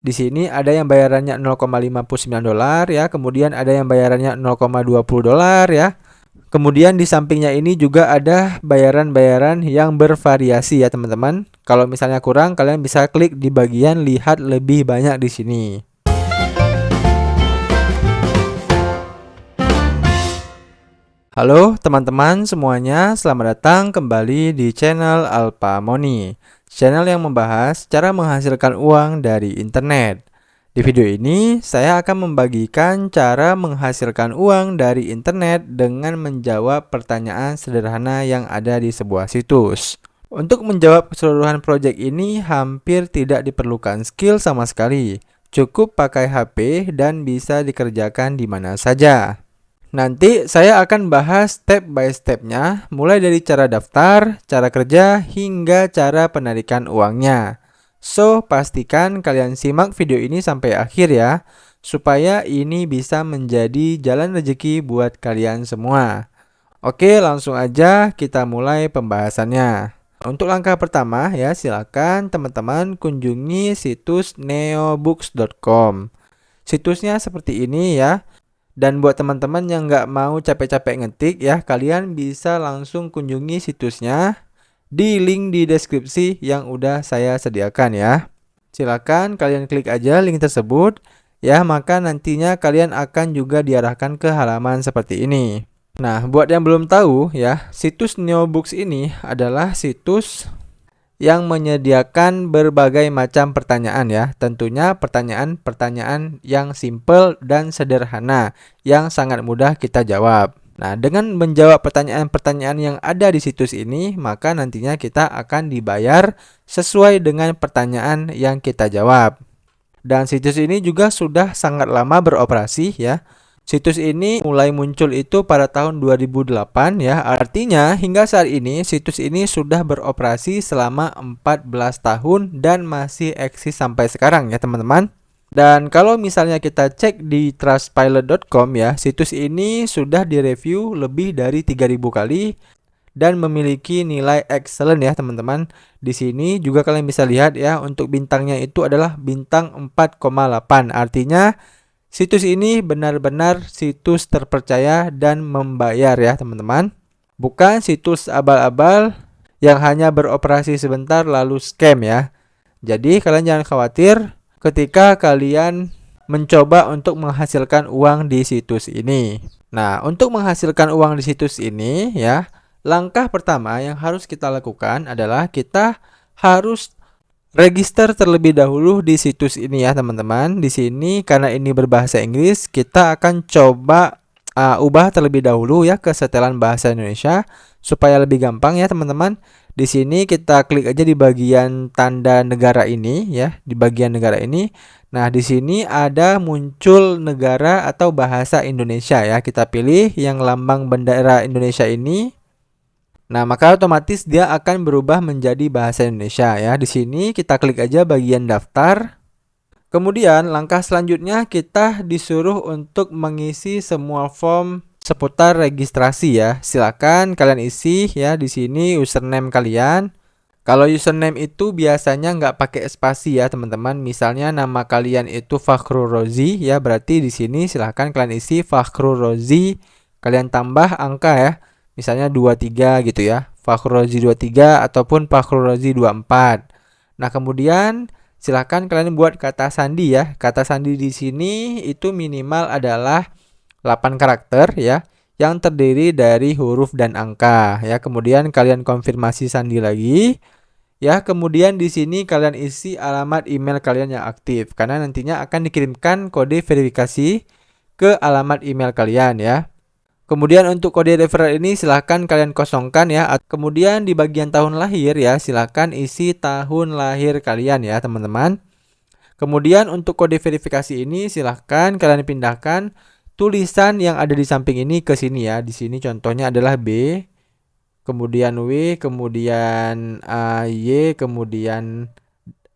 Di sini ada yang bayarannya $0,59 ya, kemudian ada yang bayarannya $0,20 ya. Kemudian di sampingnya ini juga ada bayaran-bayaran yang bervariasi ya teman-teman. Kalau misalnya kurang, kalian bisa klik di bagian lihat lebih banyak di sini. Halo teman-teman semuanya, selamat datang kembali di channel Alpha Money, channel yang membahas cara menghasilkan uang dari internet. Di video ini, saya akan membagikan cara menghasilkan uang dari internet dengan menjawab pertanyaan sederhana yang ada di sebuah situs. Untuk menjawab keseluruhan proyek ini, hampir tidak diperlukan skill sama sekali. Cukup pakai HP dan bisa dikerjakan di mana saja. Nanti saya akan bahas step by stepnya, mulai dari cara daftar, cara kerja, hingga cara penarikan uangnya. So, pastikan kalian simak video ini sampai akhir ya, supaya ini bisa menjadi jalan rezeki buat kalian semua. Oke, langsung aja kita mulai pembahasannya. Untuk langkah pertama ya, silakan teman-teman kunjungi situs neobooks.com. Situsnya seperti ini ya. Dan buat teman-teman yang nggak mau capek-capek ngetik ya, kalian bisa langsung kunjungi situsnya di link di deskripsi yang udah saya sediakan ya. Silakan kalian klik aja link tersebut ya, maka nantinya kalian akan juga diarahkan ke halaman seperti ini. Nah, buat yang belum tahu ya, situs Neobooks ini adalah situs yang menyediakan berbagai macam pertanyaan ya. Tentunya pertanyaan-pertanyaan yang simple dan sederhana yang sangat mudah kita jawab. Nah, dengan menjawab pertanyaan-pertanyaan yang ada di situs ini, maka nantinya kita akan dibayar sesuai dengan pertanyaan yang kita jawab. Dan situs ini juga sudah sangat lama beroperasi ya. Situs ini mulai muncul itu pada tahun 2008 ya. Artinya hingga saat ini situs ini sudah beroperasi selama 14 tahun dan masih eksis sampai sekarang ya teman-teman. Dan kalau misalnya kita cek di trustpilot.com ya, situs ini sudah direview lebih dari 3000 kali dan memiliki nilai excellent ya teman-teman. Di sini juga kalian bisa lihat ya, untuk bintangnya itu adalah bintang 4,8. Artinya situs ini benar-benar situs terpercaya dan membayar ya teman-teman. Bukan situs abal-abal yang hanya beroperasi sebentar lalu scam ya. Jadi kalian jangan khawatir ketika kalian mencoba untuk menghasilkan uang di situs ini. Nah, untuk menghasilkan uang di situs ini ya, langkah pertama yang harus kita lakukan adalah kita harus register terlebih dahulu di situs ini ya teman-teman. Di sini karena ini berbahasa Inggris, kita akan coba ubah terlebih dahulu ya ke setelan bahasa Indonesia supaya lebih gampang ya teman-teman. Di sini kita klik aja di bagian tanda negara ini ya, di bagian negara ini. Nah, di sini ada muncul negara atau bahasa Indonesia ya. Kita pilih yang lambang bendera Indonesia ini. Nah, maka otomatis dia akan berubah menjadi bahasa Indonesia ya. Di sini kita klik aja bagian daftar. Kemudian langkah selanjutnya kita disuruh untuk mengisi semua form seputar registrasi ya. Silakan kalian isi ya di sini username kalian. Kalau username itu biasanya nggak pakai spasi ya teman-teman. Misalnya nama kalian itu Fakhrul Rozi ya, berarti di sini silakan kalian isi Fakhrul Rozi. Kalian tambah angka ya. Misalnya 23 gitu ya, Fakhrul Rozi 23 ataupun Fakhrul Rozi 24. Nah, kemudian silakan kalian buat kata sandi ya. Kata sandi di sini itu minimal adalah 8 karakter ya, yang terdiri dari huruf dan angka ya. Kemudian kalian konfirmasi sandi lagi. Ya, kemudian di sini kalian isi alamat email kalian yang aktif karena nantinya akan dikirimkan kode verifikasi ke alamat email kalian ya. Kemudian untuk kode referral ini silahkan kalian kosongkan ya. Kemudian di bagian tahun lahir ya, silahkan isi tahun lahir kalian ya teman-teman. Kemudian untuk kode verifikasi ini silahkan kalian pindahkan tulisan yang ada di samping ini ke sini ya. Di sini contohnya adalah B, kemudian W, kemudian Y, kemudian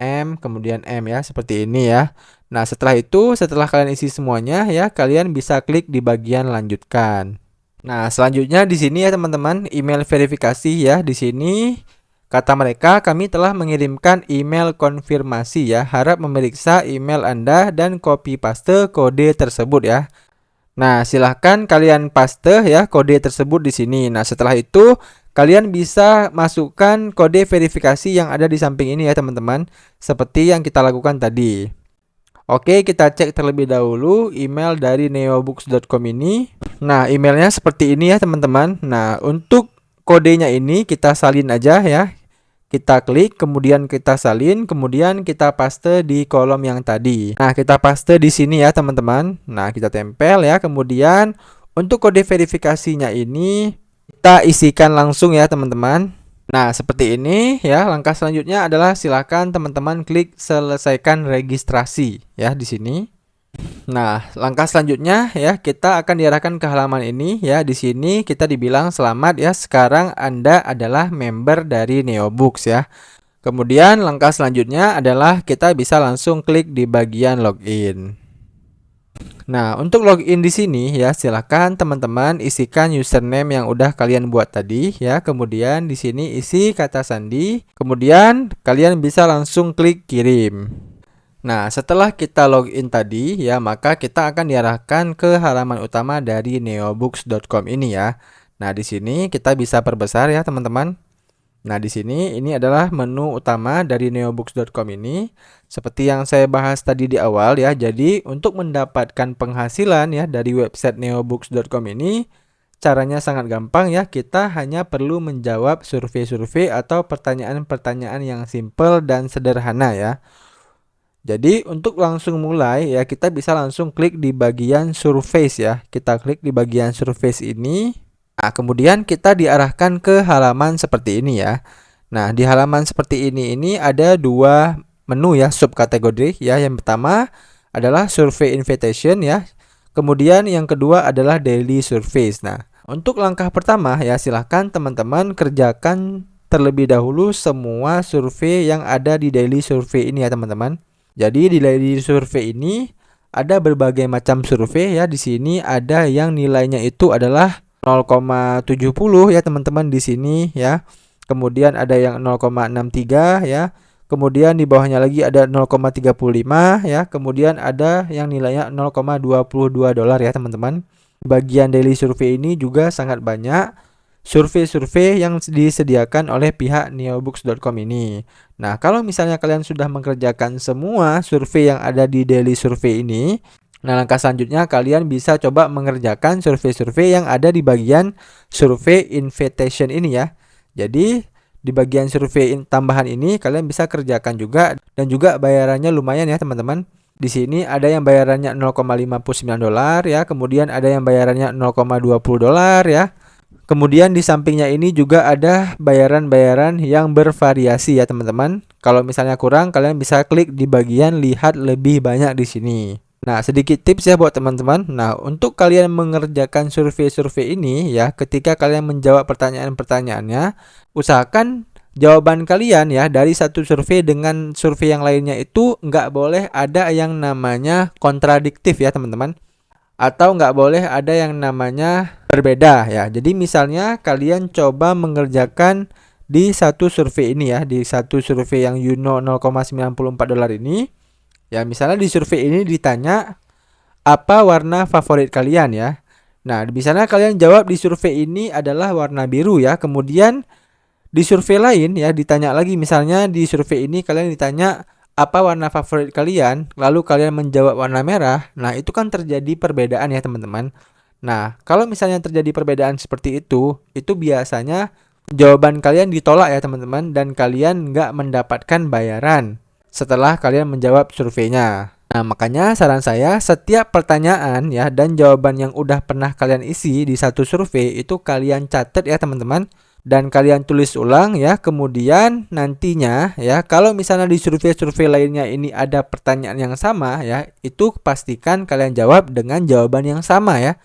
M, kemudian M ya, seperti ini ya. Nah, setelah itu, setelah kalian isi semuanya ya, kalian bisa klik di bagian lanjutkan. Nah, selanjutnya di sini ya teman-teman, email verifikasi ya. Di sini Kata mereka, kami telah mengirimkan email konfirmasi ya. Harap memeriksa email Anda dan copy paste kode tersebut ya. Nah, silahkan kalian paste ya kode tersebut di sini. Nah, setelah itu kalian bisa masukkan kode verifikasi yang ada di samping ini ya teman-teman. Seperti yang kita lakukan tadi. Oke, kita cek terlebih dahulu email dari neobooks.com ini. Nah, emailnya seperti ini ya teman-teman. Nah, untuk kodenya ini kita salin aja ya. Kita klik, kemudian kita salin, kemudian kita paste di kolom yang tadi. Nah, kita paste di sini ya teman-teman. Nah, kita tempel ya. Kemudian untuk kode verifikasinya ini kita isikan langsung ya teman-teman. Nah, seperti ini ya. Langkah selanjutnya adalah silakan teman-teman klik selesaikan registrasi ya di sini. Nah, langkah selanjutnya ya, kita akan diarahkan ke halaman ini ya. Di sini kita dibilang selamat ya, sekarang Anda adalah member dari Neobooks ya. Kemudian langkah selanjutnya adalah kita bisa langsung klik di bagian login. Nah, untuk login di sini ya, silakan teman-teman isikan username yang udah kalian buat tadi ya. Kemudian di sini isi kata sandi. Kemudian kalian bisa langsung klik kirim. Nah, setelah kita login tadi ya, maka kita akan diarahkan ke halaman utama dari neobooks.com ini ya. Nah, di sini kita bisa perbesar ya, teman-teman. Nah, di sini ini adalah menu utama dari neobooks.com ini. Seperti yang saya bahas tadi di awal ya. Jadi, untuk mendapatkan penghasilan ya dari website neobooks.com ini, caranya sangat gampang ya. Kita hanya perlu menjawab survei-survei atau pertanyaan-pertanyaan yang simple dan sederhana ya. Jadi untuk langsung mulai ya, kita bisa langsung klik di bagian surveys ya. Kita klik di bagian surveys ini. Nah, kemudian kita diarahkan ke halaman seperti ini ya. Nah, di halaman seperti ini ada dua menu ya, subkategori ya. Yang pertama adalah survey invitation ya. Kemudian yang kedua adalah daily surveys. Nah, untuk langkah pertama ya, silahkan teman-teman kerjakan terlebih dahulu semua survei yang ada di daily survey ini ya teman-teman. Jadi di daily survei ini ada berbagai macam survei ya. Di sini ada yang nilainya itu adalah 0,70 ya teman-teman di sini ya. Kemudian ada yang 0,63 ya. Kemudian di bawahnya lagi ada 0,35 ya. Kemudian ada yang nilainya 0,22 dolar ya teman-teman. Bagian daily survei ini juga sangat banyak survei-survei yang disediakan oleh pihak neobooks.com ini. Nah, kalau misalnya kalian sudah mengerjakan semua survei yang ada di daily survei ini, nah langkah selanjutnya kalian bisa coba mengerjakan survei-survei yang ada di bagian survei invitation ini ya. Jadi, di bagian survei tambahan ini kalian bisa kerjakan juga, dan juga bayarannya lumayan ya teman-teman. Di sini ada yang bayarannya 0,59 dolar ya, kemudian ada yang bayarannya 0,20 dolar ya. Kemudian di sampingnya ini juga ada bayaran-bayaran yang bervariasi ya teman-teman. Kalau misalnya kurang, kalian bisa klik di bagian lihat lebih banyak di sini. Nah, sedikit tips ya buat teman-teman. Nah, untuk kalian mengerjakan survei-survei ini ya, ketika kalian menjawab pertanyaan-pertanyaannya, usahakan jawaban kalian ya dari satu survei dengan survei yang lainnya itu nggak boleh ada yang namanya kontradiktif ya teman-teman. Atau nggak boleh ada yang namanya berbeda ya. Jadi misalnya kalian coba mengerjakan di satu survei ini ya, di satu survei yang Yuno 0,94 dolar ini ya. Misalnya di survei ini ditanya apa warna favorit kalian ya. Nah, misalnya kalian jawab di survei ini adalah warna biru ya. Kemudian di survei lain ya ditanya lagi, misalnya di survei ini kalian ditanya apa warna favorit kalian, lalu kalian menjawab warna merah. Nah, itu kan terjadi perbedaan ya teman-teman. Nah, kalau misalnya terjadi perbedaan seperti itu biasanya jawaban kalian ditolak ya teman-teman, dan kalian nggak mendapatkan bayaran setelah kalian menjawab surveinya. Nah, makanya saran saya, setiap pertanyaan ya dan jawaban yang udah pernah kalian isi di satu survei itu kalian catat ya teman-teman, dan kalian tulis ulang ya. Kemudian nantinya ya, kalau misalnya di survei-survei lainnya ini ada pertanyaan yang sama ya, itu pastikan kalian jawab dengan jawaban yang sama ya.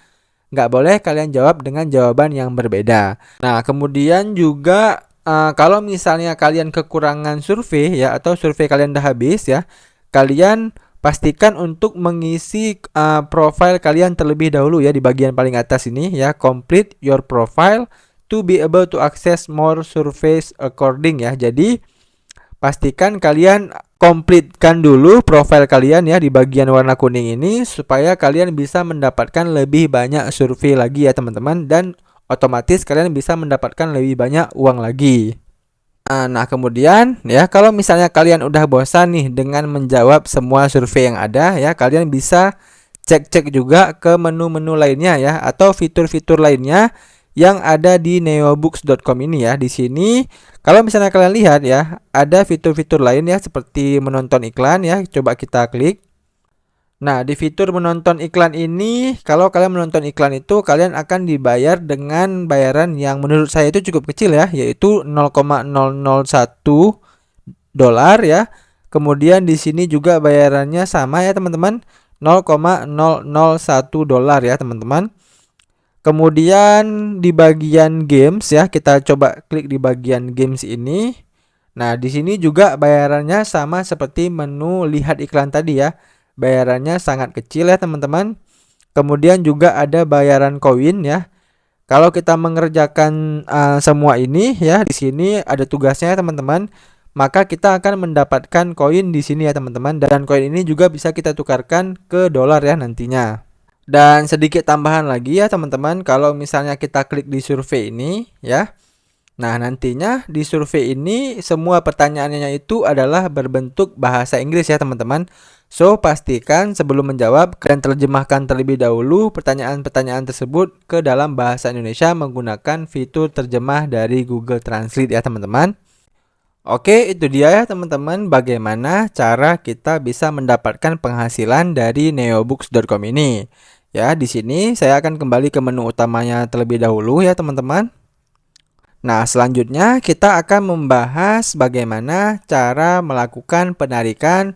Nggak boleh kalian jawab dengan jawaban yang berbeda. Nah, kemudian juga kalau misalnya kalian kekurangan survei ya, atau survei kalian udah habis ya, kalian pastikan untuk mengisi profile kalian terlebih dahulu ya, di bagian paling atas ini ya, complete your profile to be able to access more surveys according ya. Jadi pastikan kalian komplitkan dulu profil kalian ya di bagian warna kuning ini supaya kalian bisa mendapatkan lebih banyak survei lagi ya teman-teman, dan otomatis kalian bisa mendapatkan lebih banyak uang lagi. Nah kemudian ya, kalau misalnya kalian udah bosan nih dengan menjawab semua survei yang ada ya, kalian bisa cek-cek juga ke menu-menu lainnya ya, atau fitur-fitur lainnya yang ada di neobooks.com ini ya. Di sini kalau misalnya kalian lihat ya, ada fitur-fitur lain ya seperti menonton iklan ya. Coba kita klik. Nah, di fitur menonton iklan ini, kalau kalian menonton iklan itu, kalian akan dibayar dengan bayaran yang menurut saya itu cukup kecil ya, yaitu 0,001 dolar ya. Kemudian di sini juga bayarannya sama ya teman-teman, 0,001 dolar ya teman-teman. Kemudian di bagian games ya, kita coba klik di bagian games ini. Nah, di sini juga bayarannya sama seperti menu lihat iklan tadi ya. Bayarannya sangat kecil ya teman-teman. Kemudian juga ada bayaran koin ya. Kalau kita mengerjakan semua ini ya, di sini ada tugasnya ya teman-teman. Maka kita akan mendapatkan koin di sini ya teman-teman. Dan koin ini juga bisa kita tukarkan ke dolar ya nantinya. Dan sedikit tambahan lagi ya teman-teman, kalau misalnya kita klik di survei ini ya. Nah, nantinya di survei ini semua pertanyaannya itu adalah berbentuk bahasa Inggris ya teman-teman. So, pastikan sebelum menjawab kalian terjemahkan terlebih dahulu pertanyaan-pertanyaan tersebut ke dalam bahasa Indonesia menggunakan fitur terjemah dari Google Translate ya teman-teman. Oke, itu dia ya teman-teman, bagaimana cara kita bisa mendapatkan penghasilan dari neobooks.com ini. Ya, di sini saya akan kembali ke menu utamanya terlebih dahulu ya teman-teman. Nah, selanjutnya kita akan membahas bagaimana cara melakukan penarikan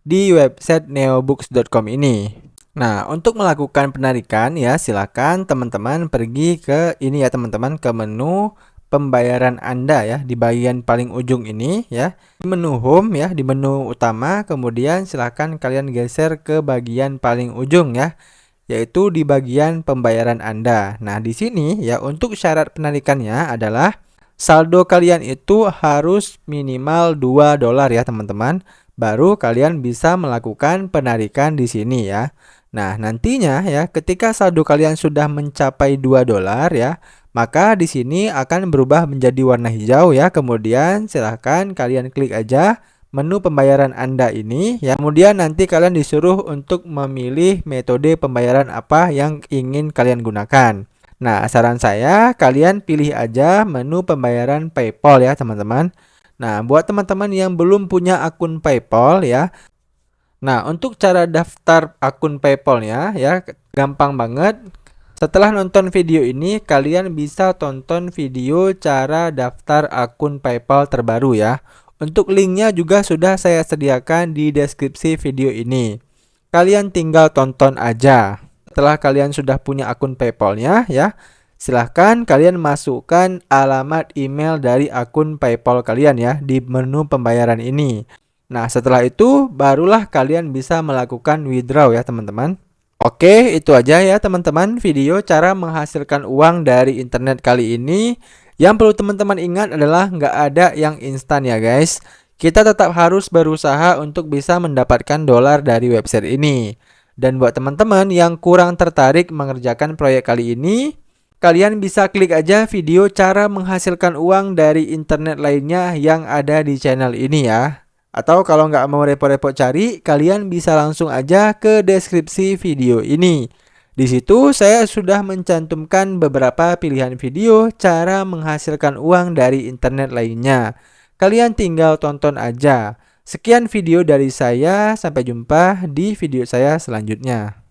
di website neobooks.com ini. Nah, untuk melakukan penarikan ya, silakan teman-teman pergi ke ini ya teman-teman, ke menu pembayaran Anda ya, di bagian paling ujung ini ya. Di menu home ya, di menu utama, kemudian silakan kalian geser ke bagian paling ujung ya, yaitu di bagian pembayaran Anda. Nah, di sini ya, untuk syarat penarikannya adalah saldo kalian itu harus minimal 2 dolar ya teman-teman. Baru kalian bisa melakukan penarikan di sini ya. Nah, nantinya ya, ketika saldo kalian sudah mencapai 2 dolar ya, maka di sini akan berubah menjadi warna hijau ya. Kemudian silahkan kalian klik aja menu pembayaran Anda ini ya. Kemudian nanti kalian disuruh untuk memilih metode pembayaran apa yang ingin kalian gunakan. Nah, saran saya kalian pilih aja menu pembayaran PayPal ya teman-teman. Nah, buat teman-teman yang belum punya akun PayPal ya. Nah, untuk cara daftar akun PayPal-nya ya, gampang banget. Setelah nonton video ini, kalian bisa tonton video cara daftar akun PayPal terbaru ya. Untuk linknya juga sudah saya sediakan di deskripsi video ini. Kalian tinggal tonton aja. Setelah kalian sudah punya akun PayPal-nya ya, silahkan kalian masukkan alamat email dari akun PayPal kalian ya di menu pembayaran ini. Nah, setelah itu barulah kalian bisa melakukan withdraw ya teman-teman. Oke, itu aja ya teman-teman video cara menghasilkan uang dari internet kali ini. Yang perlu teman-teman ingat adalah nggak ada yang instan ya guys. Kita tetap harus berusaha untuk bisa mendapatkan dolar dari website ini. Dan buat teman-teman yang kurang tertarik mengerjakan proyek kali ini, kalian bisa klik aja video cara menghasilkan uang dari internet lainnya yang ada di channel ini ya. Atau kalau nggak mau repot-repot cari, kalian bisa langsung aja ke deskripsi video ini. Di situ saya sudah mencantumkan beberapa pilihan video cara menghasilkan uang dari internet lainnya. Kalian tinggal tonton aja. Sekian video dari saya, sampai jumpa di video saya selanjutnya.